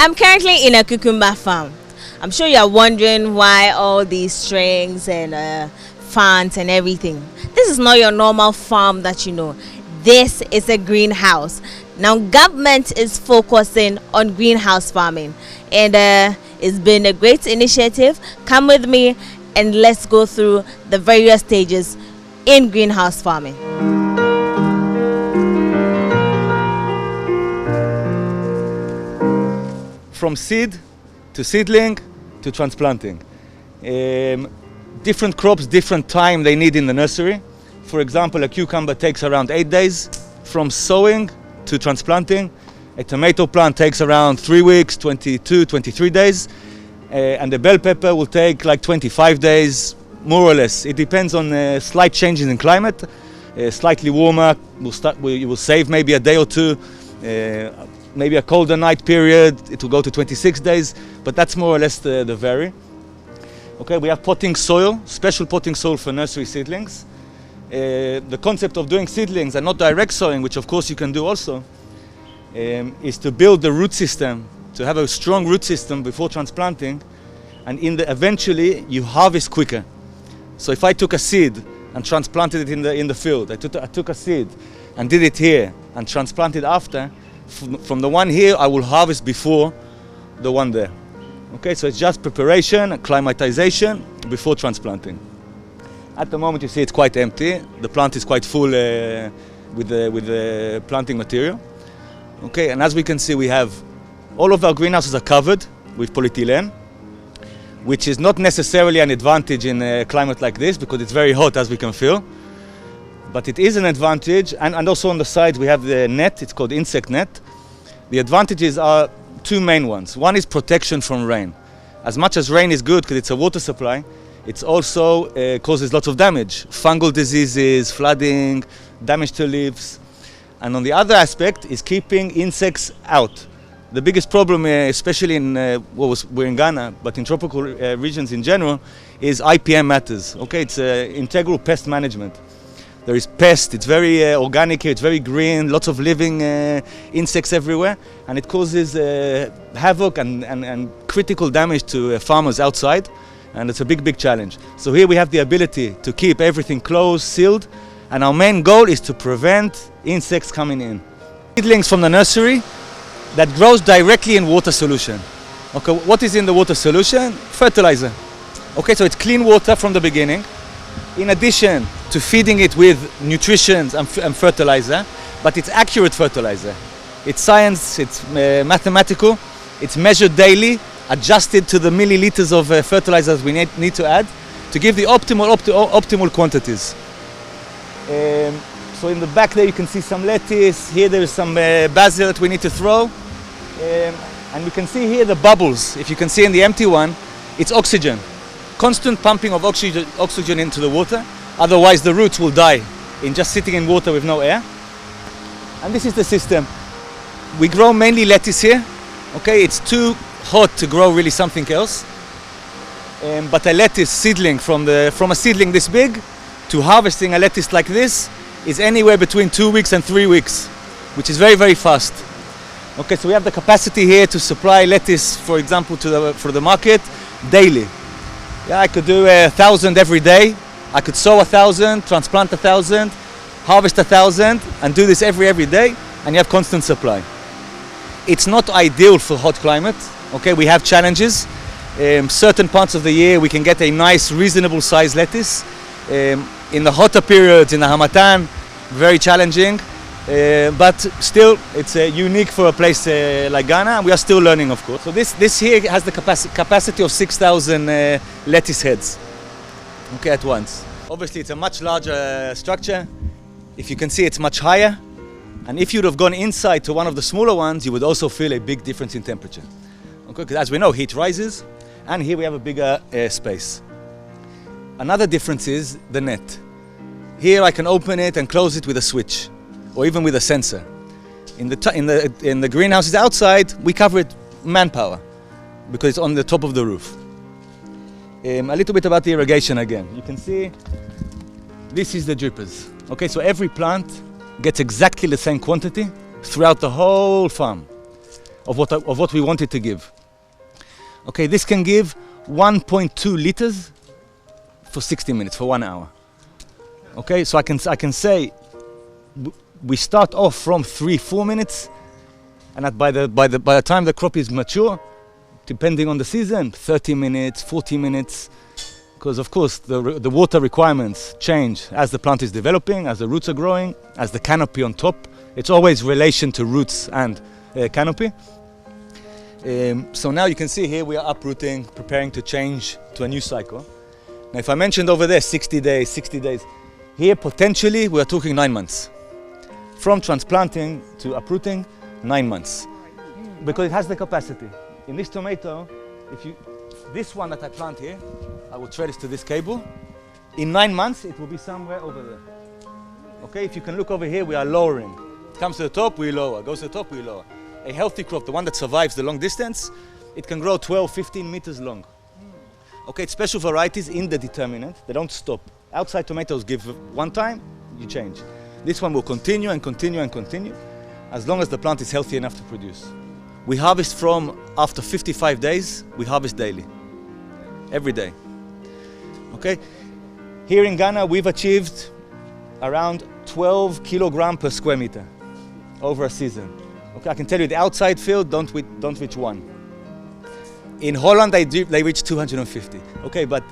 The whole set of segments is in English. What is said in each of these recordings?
I'm currently in a cucumber farm. I'm sure you're wondering why all these strings and fans and everything. This is not your normal farm that you know. This is a greenhouse. Now government is focusing on greenhouse farming, and it's been a great initiative. Come with me and let's go through the various stages in greenhouse farming. From seed to seedling to transplanting. Different crops, different time they need in the nursery. For example, a cucumber takes around 8 days from sowing to transplanting. A tomato plant takes around 3 weeks, 22, 23 days. And the bell pepper will take like 25 days, more or less. It depends on slight changes in climate. Slightly warmer, you will save maybe a day or two. Maybe a colder night period, it will go to 26 days, but that's more or less the vary. Okay, we have potting soil, special potting soil for nursery seedlings. The concept of doing seedlings and not direct sowing, which of course you can do also, is to build the root system, to have a strong root system before transplanting, and eventually you harvest quicker. So if I took a seed and transplanted it in the field, I took a seed and did it here and transplanted after, from the one here I will harvest before the one there. Okay, so it's just preparation, acclimatization before transplanting. At the moment you see it's quite empty. The plant is quite full with the planting material. Okay, and as we can see, we have all of our greenhouses are covered with polyethylene, which is not necessarily an advantage in a climate like this because it's very hot, as we can feel. But it is an advantage, and also on the sides we have the net, it's called insect net. The advantages are two main ones. One is protection from rain. As much as rain is good because it's a water supply, it also causes lots of damage. Fungal diseases, flooding, damage to leaves. And on the other aspect is keeping insects out. The biggest problem, especially in we're in Ghana, but in tropical regions in general, is IPM matters. Okay, it's integral pest management. There is pest, it's very organic here, it's very green, lots of living insects everywhere, and it causes havoc and critical damage to farmers outside, and it's a big challenge. So here we have the ability to keep everything closed, sealed, and our main goal is to prevent insects coming in. Seedlings from the nursery that grows directly in water solution. Okay, what is in the water solution? Fertilizer. Okay, so it's clean water from the beginning. In addition to feeding it with nutrition and fertilizer, but it's accurate fertilizer. It's science, it's mathematical, it's measured daily, adjusted to the milliliters of fertilizers we need to add to give the optimal quantities. So in the back there you can see some lettuce, here there is some basil that we need to throw. And we can see here the bubbles. If you can see in the empty one, it's oxygen. Constant pumping of oxygen into the water, otherwise the roots will die in just sitting in water with no air. And this is the system. We grow mainly lettuce here. Okay, it's too hot to grow really something else. But a lettuce seedling from a seedling this big to harvesting a lettuce like this is anywhere between 2 weeks and 3 weeks, which is very fast. Okay, so we have the capacity here to supply lettuce, for example, for the market daily. Yeah, I could do 1,000 every day. I could sow 1,000, transplant 1,000, harvest 1,000, and do this every day, and you have constant supply. It's not ideal for hot climate. Okay, we have challenges. Certain parts of the year we can get a nice, reasonable size lettuce. In the hotter periods, in the Hamatan, very challenging. But still, it's unique for a place like Ghana, and we are still learning, of course. So this here has the capacity of 6,000 lettuce heads, okay, at once. Obviously, it's a much larger structure. If you can see, it's much higher. And if you'd have gone inside to one of the smaller ones, you would also feel a big difference in temperature. Okay, because as we know, heat rises, and here we have a bigger space. Another difference is the net. Here I can open it and close it with a switch, or even with a sensor. In the greenhouses outside, we cover it manpower because it's on the top of the roof. A little bit about the irrigation again. You can see this is the drippers. Okay, so every plant gets exactly the same quantity throughout the whole farm. of what we want it to give. Okay, this can give 1.2 liters for 60 minutes, for 1 hour. Okay, so I can say we start off from 3-4 minutes, and by the time the crop is mature, depending on the season, 30 minutes, 40 minutes, because of course the water requirements change as the plant is developing, as the roots are growing, as the canopy on top. It's always relation to roots and canopy. So now you can see here we are uprooting, preparing to change to a new cycle. Now if I mentioned over there 60 days, here potentially we are talking 9 months. From transplanting to uprooting, 9 months. Because it has the capacity. In this tomato, this one that I plant here, I will thread this to this cable. In 9 months, it will be somewhere over there. Okay, if you can look over here, we are lowering. It comes to the top, we lower. Goes to the top, we lower. A healthy crop, the one that survives the long distance, it can grow 12, 15 meters long. Okay, it's special varieties in the determinant. They don't stop. Outside tomatoes give one time, you change. This one will continue and continue and continue as long as the plant is healthy enough to produce. We harvest from, after 55 days, we harvest daily, every day. Okay, here in Ghana, we've achieved around 12 kilogram per square meter over a season. Okay, I can tell you the outside field don't reach 1. In Holland, they reach 250. Okay, but,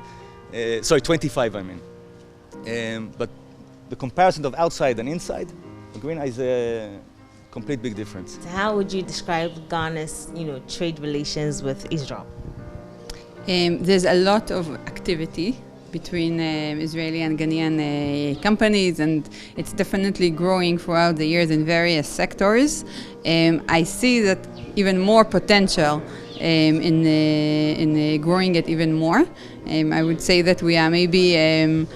sorry, 25 I mean. But the comparison of outside and inside, the green is a complete big difference. So how would you describe Ghana's, trade relations with Israel? There's a lot of activity between Israeli and Ghanaian companies, and it's definitely growing throughout the years in various sectors. I see that even more potential in growing it even more. I would say that we are maybe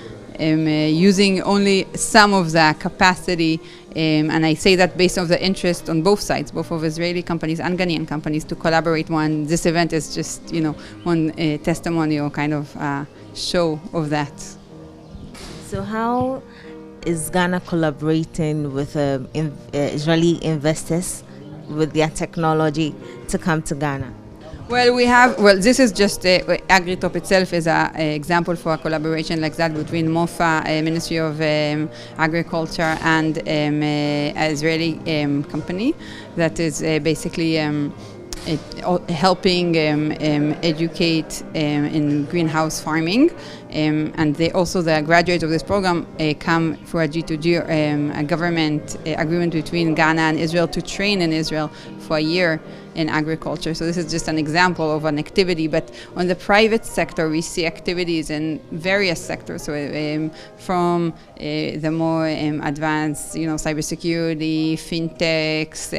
using only some of the capacity, and I say that based on the interest on both sides, both of Israeli companies and Ghanaian companies, to collaborate. This event is just, one testimony or kind of show of that. So how is Ghana collaborating with Israeli investors with their technology to come to Ghana? This is just AgriTop itself is an example for a collaboration like that between MOFA, Ministry of Agriculture, and an Israeli company that is basically helping educate in greenhouse farming. And the graduates of this program come for a G2G, a government agreement between Ghana and Israel to train in Israel for a year in agriculture. So this is just an example of an activity, but on the private sector we see activities in various sectors. So from the more advanced, cybersecurity, fintechs,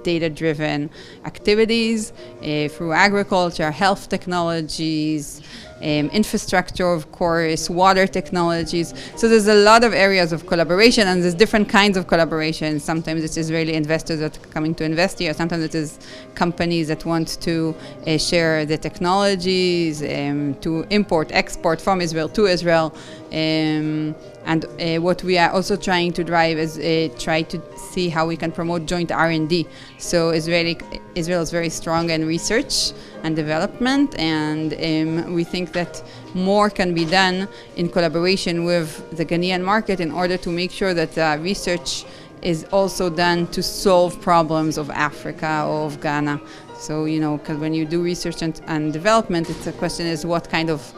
data-driven activities, through agriculture, health technologies, infrastructure, of course, water technologies. So there's a lot of areas of collaboration, and there's different kinds of collaboration. Sometimes it's Israeli investors that are coming to invest here. Sometimes it is companies that want to share the technologies, to import, export from Israel to Israel. And what we are also trying to drive is try to see how we can promote joint R&D. So Israel is very strong in research and development, and we think that more can be done in collaboration with the Ghanaian market in order to make sure that research is also done to solve problems of Africa or of Ghana. So, because when you do research and development, the question is what kind of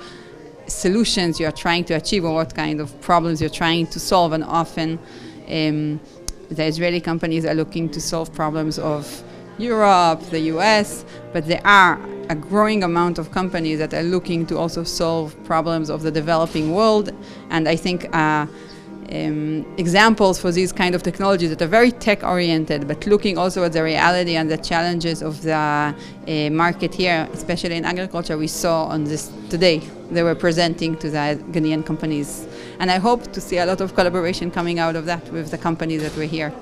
solutions you're trying to achieve or what kind of problems you're trying to solve. And often the Israeli companies are looking to solve problems of Europe, the US, but there are a growing amount of companies that are looking to also solve problems of the developing world. And I think examples for these kind of technologies that are very tech-oriented, but looking also at the reality and the challenges of the market here, especially in agriculture, we saw on this today. They were presenting to the Ghanaian companies. And I hope to see a lot of collaboration coming out of that with the companies that were here.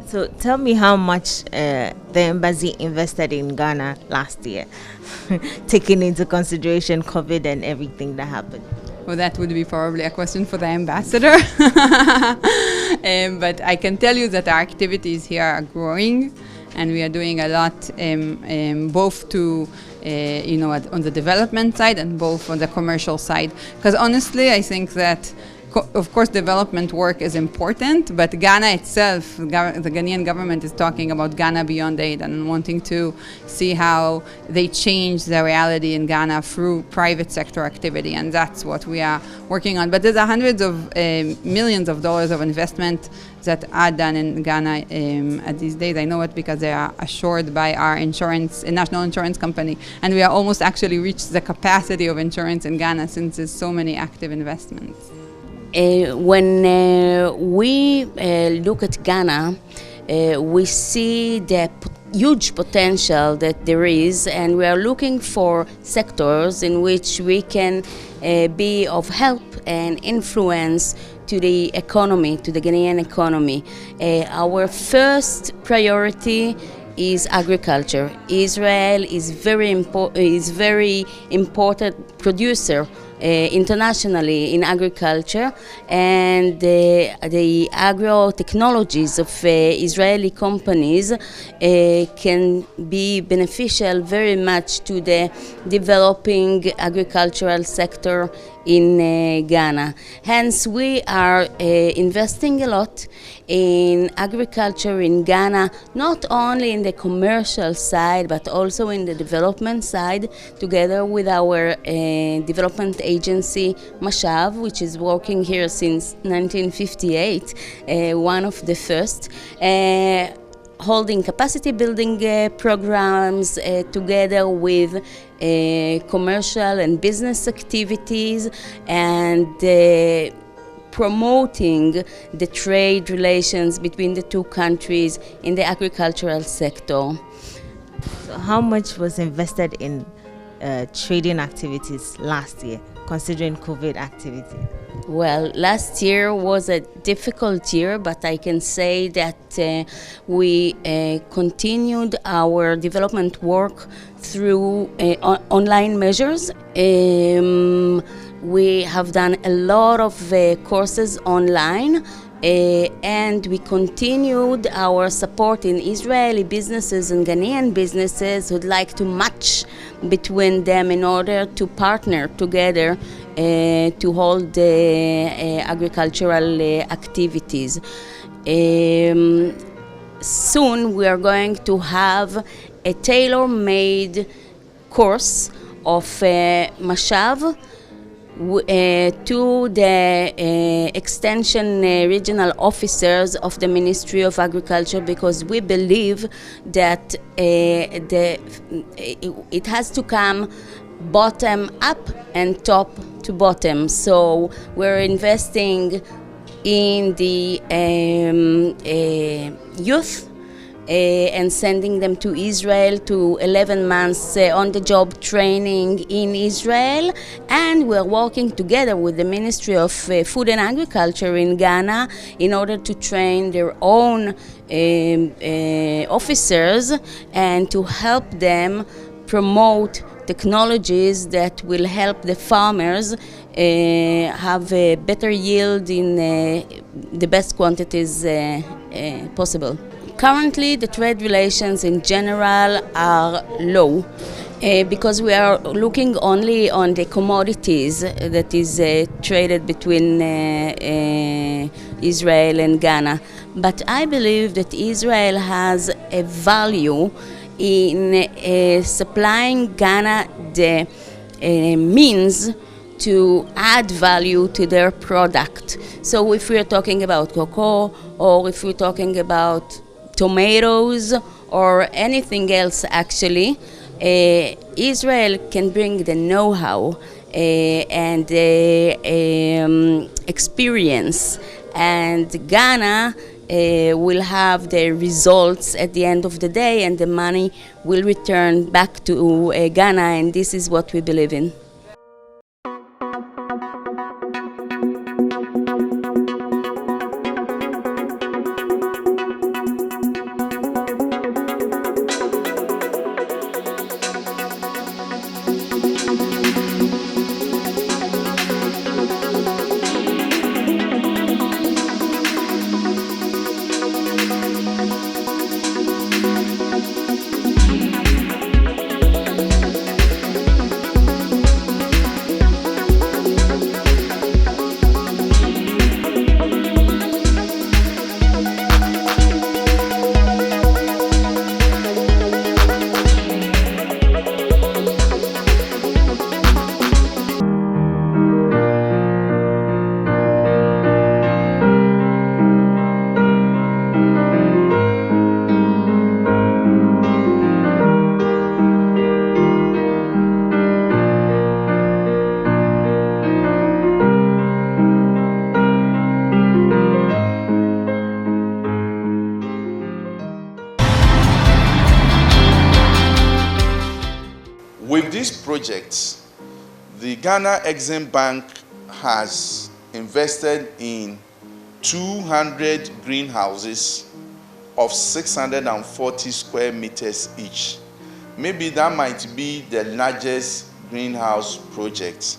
So tell me how much the embassy invested in Ghana last year, taking into consideration COVID and everything that happened. Well, that would be probably a question for the ambassador. But I can tell you that our activities here are growing. and we are doing a lot both to on the development side and both on the commercial side. Because honestly, I think that of course, development work is important, but Ghana itself, the Ghanaian government is talking about Ghana beyond aid and wanting to see how they change the reality in Ghana through private sector activity, and that's what we are working on. But there's hundreds of millions of dollars of investment that are done in Ghana at these days. I know it because they are assured by our national insurance company, and we are almost actually reached the capacity of insurance in Ghana since there's so many active investments. When we look at Ghana, we see the huge potential that there is, and we are looking for sectors in which we can be of help and influence to the economy, to the Ghanaian economy. Our first priority is agriculture. Israel is very important producer internationally in agriculture, and the agro technologies of Israeli companies can be beneficial very much to the developing agricultural sector in Ghana. Hence, we are investing a lot in agriculture in Ghana, not only in the commercial side, but also in the development side, together with our development agency, Mashav, which is working here since 1958, one of the first. Holding capacity building programs together with commercial and business activities, and promoting the trade relations between the two countries in the agricultural sector. So how much was invested in trading activities last year, considering COVID activity? Well, last year was a difficult year, but I can say that we continued our development work through online measures. We have done a lot of courses online, and we continued our support in Israeli businesses and Ghanaian businesses who'd like to match between them in order to partner together to hold agricultural activities. Soon we are going to have a tailor-made course of Mashav to the extension regional officers of the Ministry of Agriculture, because we believe that it has to come bottom up and top to bottom. So we're investing in the youth and sending them to Israel to 11 months on-the-job training in Israel, and we're working together with the Ministry of Food and Agriculture in Ghana in order to train their own officers and to help them promote technologies that will help the farmers have a better yield in the best quantities possible. Currently, the trade relations in general are low because we are looking only on the commodities that is traded between Israel and Ghana. But I believe that Israel has a value in supplying Ghana the means to add value to their product. So if we're talking about cocoa, or if we're talking about tomatoes or anything else, actually, Israel can bring the know-how and experience, and Ghana will have the results at the end of the day, and the money will return back to Ghana, and this is what we believe in. projects, the Ghana Exim Bank has invested in 200 greenhouses of 640 square meters each. Maybe that might be the largest greenhouse project.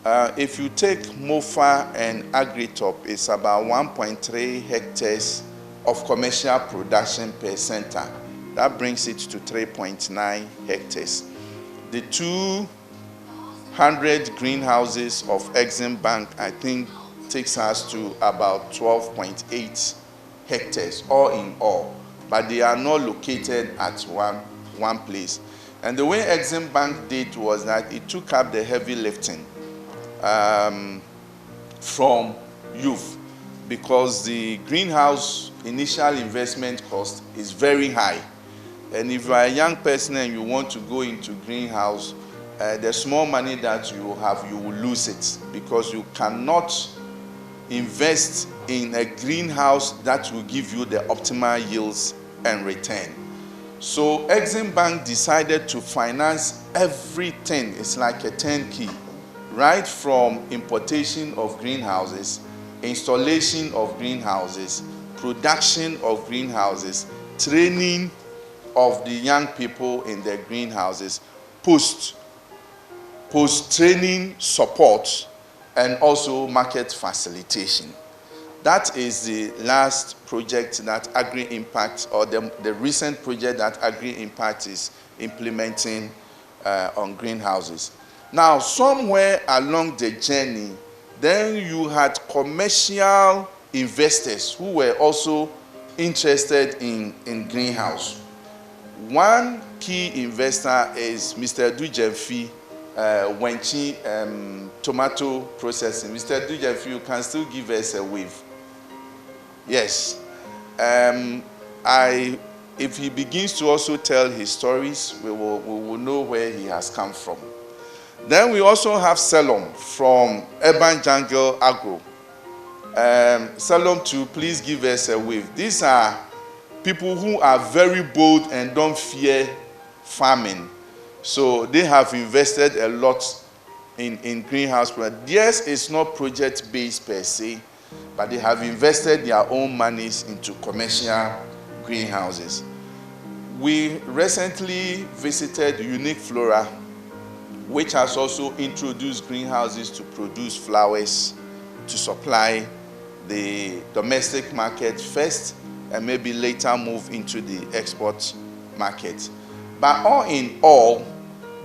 If you take MOFA and Agritop, it's about 1.3 hectares of commercial production per center. That brings it to 3.9 hectares. The 200 greenhouses of Exim Bank, I think, takes us to about 12.8 hectares, all in all. But they are not located at one place. And the way Exim Bank did was that it took up the heavy lifting from youth, because the greenhouse initial investment cost is very high. And if you are a young person and you want to go into greenhouse, the small money that you have, you will lose it, because you cannot invest in a greenhouse that will give you the optimal yields and return. So Exim Bank decided to finance everything. It's like a turnkey, right from importation of greenhouses, installation of greenhouses, production of greenhouses, training of the young people in the greenhouses, post-training support, and also market facilitation. That is the last project that Agri-Impact, or the recent project that Agri-Impact is implementing on greenhouses. Now, somewhere along the journey, then you had commercial investors who were also interested in greenhouse. One key investor is Mr. Dujemfi, Wenchi tomato processing. Mr. Dujemfi, you can still give us a wave. Yes. If he begins to also tell his stories, we will know where he has come from. Then we also have Salom from Urban Jungle Agro. Salom, to please give us a wave. These are people who are very bold and don't fear farming. So they have invested a lot in greenhouse projects. Yes, it's not project-based per se, but they have invested their own monies into commercial greenhouses. We recently visited Unique Flora, which has also introduced greenhouses to produce flowers to supply the domestic market first, and maybe later move into the export market. But all in all,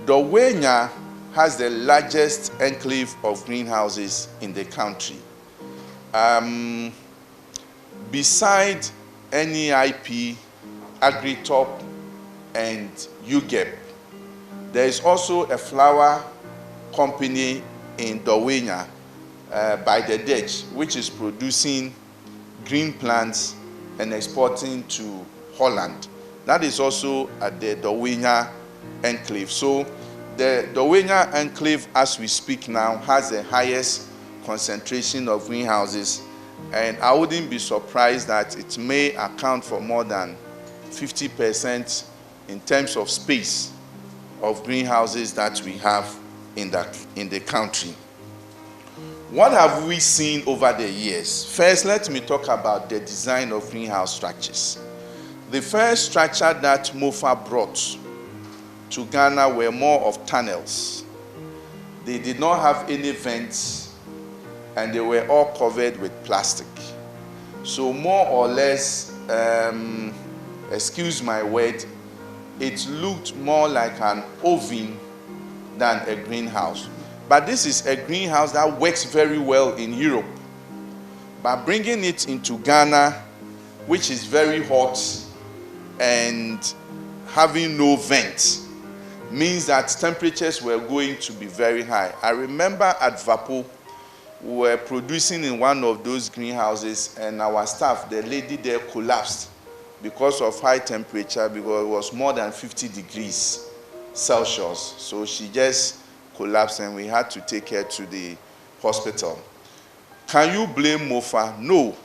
Dawenya has the largest enclave of greenhouses in the country. Beside NEIP, Agritop, and UGEP, there is also a flower company in Dawenya by the Dutch, which is producing green plants and exporting to Holland. That is also at the Dawenya enclave. So the Dawenya enclave, as we speak now, has the highest concentration of greenhouses, and I wouldn't be surprised that it may account for more than 50% in terms of space of greenhouses that we have in the country. What have we seen over the years? First, let me talk about the design of greenhouse structures. The first structure that MOFA brought to Ghana were more of tunnels. They did not have any vents, and they were all covered with plastic. So more or less, excuse my word, it looked more like an oven than a greenhouse. But this is a greenhouse that works very well in Europe. But bringing it into Ghana, which is very hot and having no vent, means that temperatures were going to be very high. I remember at Vapo, we were producing in one of those greenhouses, and our staff, the lady there, collapsed because of high temperature, because it was more than 50 degrees Celsius. So she just collapsed, and we had to take her to the hospital. Can you blame MOFA? No,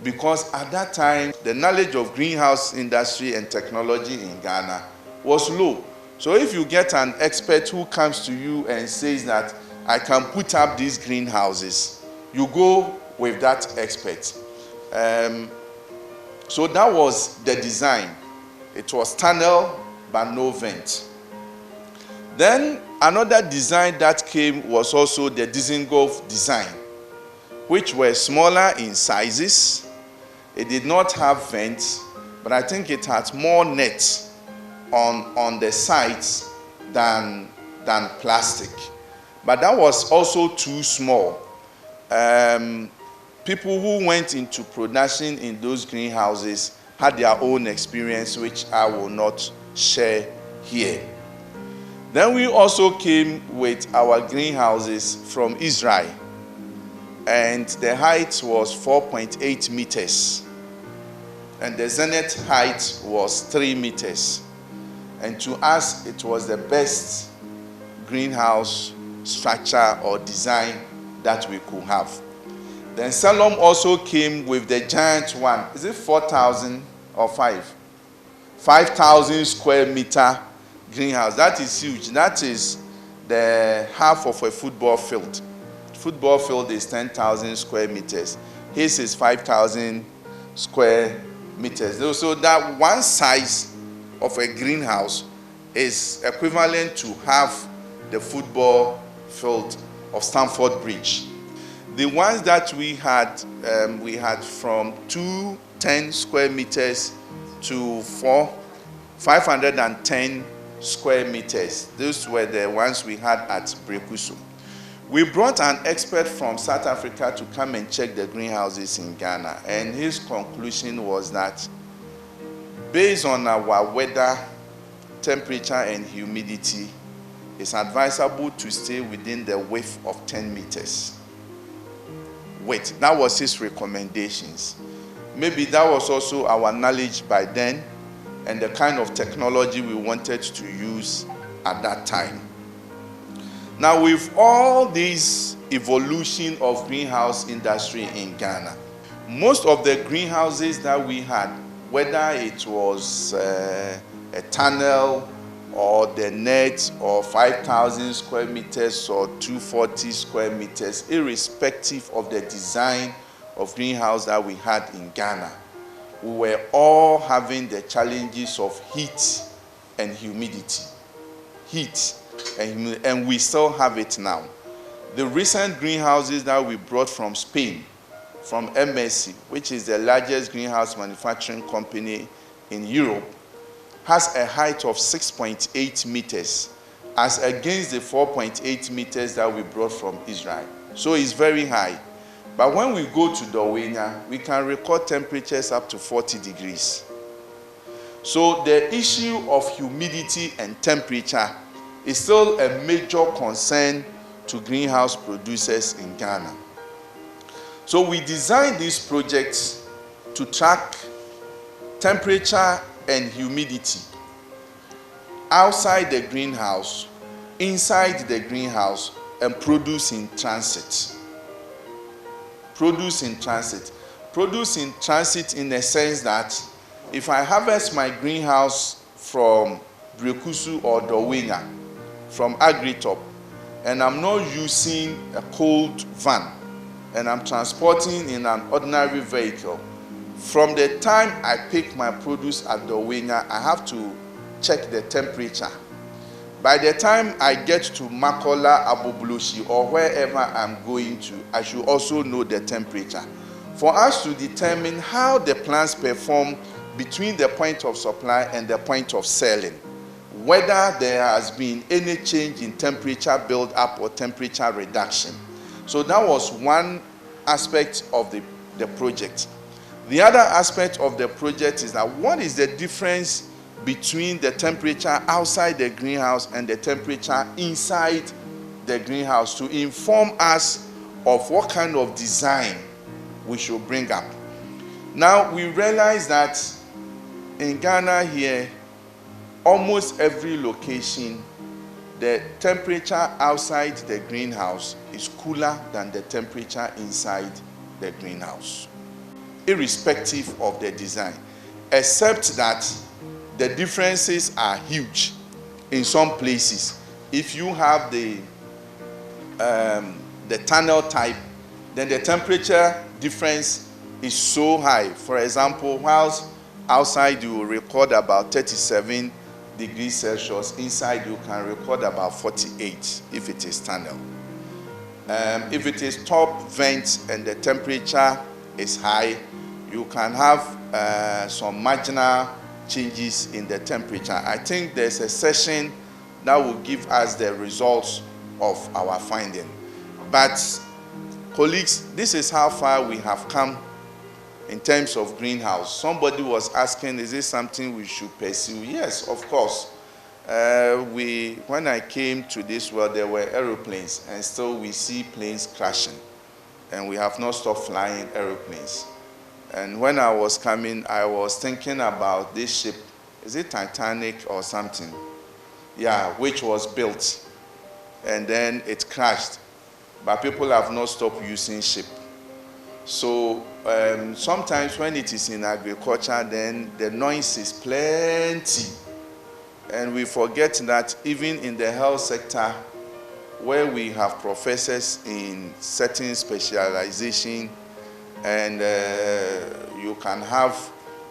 because at that time, the knowledge of greenhouse industry and technology in Ghana was low. So if you get an expert who comes to you and says that I can put up these greenhouses, you go with that expert. So that was the design. It was tunnel but no vent. Then another design that came was also the Dizengoff design, which were smaller in sizes. It did not have vents, but I think it had more net on the sides than plastic. But that was also too small. People who went into production in those greenhouses had their own experience, which I will not share here. Then we also came with our greenhouses from Israel, and the height was 4.8 meters, and the zenith height was 3 meters. And to us, it was the best greenhouse structure or design that we could have. Then Salom also came with the giant one. Is it 4,000 or 5? 5,000 square meter greenhouse. That is huge. That is the half of a football field. Football field is 10,000 square meters. His is 5,000 square meters. So that one size of a greenhouse is equivalent to half the football field of Stamford Bridge. The ones that we had from 210 square meters to 510 square meters. Those were the ones we had at Brekusu. We brought an expert from South Africa to come and check the greenhouses in Ghana, and his conclusion was that based on our weather, temperature, and humidity, it's advisable to stay within the width of 10 meters. That was his recommendations. Maybe that was also our knowledge by then and the kind of technology we wanted to use at that time. Now, with all this evolution of greenhouse industry in Ghana, most of the greenhouses that we had, whether it was a tunnel or the net or 5,000 square meters or 240 square meters, irrespective of the design of greenhouse that we had in Ghana, we were all having the challenges of heat and humidity. And we still have it now. The recent greenhouses that we brought from Spain, from MSC, which is the largest greenhouse manufacturing company in Europe, has a height of 6.8 meters as against the 4.8 meters that we brought from Israel. So it's very high. But when we go to Dawenya, we can record temperatures up to 40 degrees. So the issue of humidity and temperature is still a major concern to greenhouse producers in Ghana. So we designed these projects to track temperature and humidity outside the greenhouse, inside the greenhouse, and produce in transit. Produce in transit. Produce in transit in the sense that if I harvest my greenhouse from Brekusu or Dawenya, from Agritop, and I'm not using a cold van, and I'm transporting in an ordinary vehicle, from the time I pick my produce at Dawenya, I have to check the temperature. By the time I get to Makola, Abobloshi, or wherever I'm going to, I should also know the temperature for us to determine how the plants perform between the point of supply and the point of selling, whether there has been any change in temperature build-up or temperature reduction. So that was one aspect of the project. The other aspect of the project is that what is the difference between the temperature outside the greenhouse and the temperature inside the greenhouse to inform us of what kind of design we should bring up. Now, we realize that in Ghana here, almost every location, the temperature outside the greenhouse is cooler than the temperature inside the greenhouse, irrespective of the design, except that the differences are huge. in some places. If you have the tunnel type, then the temperature difference is so high. For example, whilst outside you will record about 37 degrees Celsius, inside you can record about 48 if it is tunnel. If it is top vent and the temperature is high, you can have some marginal changes in the temperature. I think there's a session that will give us the results of our finding. But colleagues, this is how far we have come in terms of greenhouse. Somebody was asking, is this something we should pursue? Yes, of course. When I came to this world, there were aeroplanes, and still we see planes crashing. And we have not stopped flying aeroplanes. And when I was coming, I was thinking about this ship. Is it Titanic or something? Yeah, which was built. And then it crashed. But people have not stopped using ship. So sometimes when it is in agriculture, then the noise is plenty. And we forget that even in the health sector, where we have professors in certain specialization, and you can have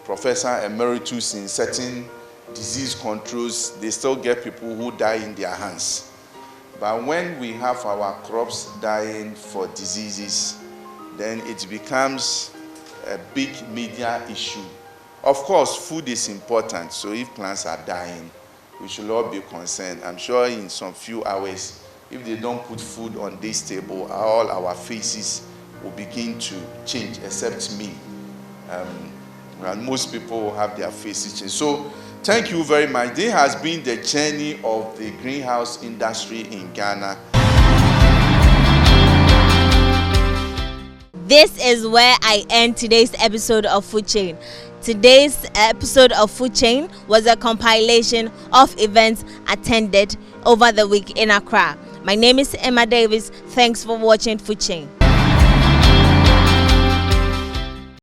professor emeritus in certain disease controls, they still get people who die in their hands. But when we have our crops dying for diseases, then it becomes a big media issue. Of course, food is important, so if plants are dying, we should all be concerned. I'm sure in some few hours, if they don't put food on this table, all our faces will begin to change, except me. And most people will have their faces change. So thank you very much. This has been the journey of the greenhouse industry in Ghana. This is where I end today's episode of Food Chain. Today's episode of Food Chain was a compilation of events attended over the week in Accra. My name is Emma Davis. Thanks for watching Food Chain.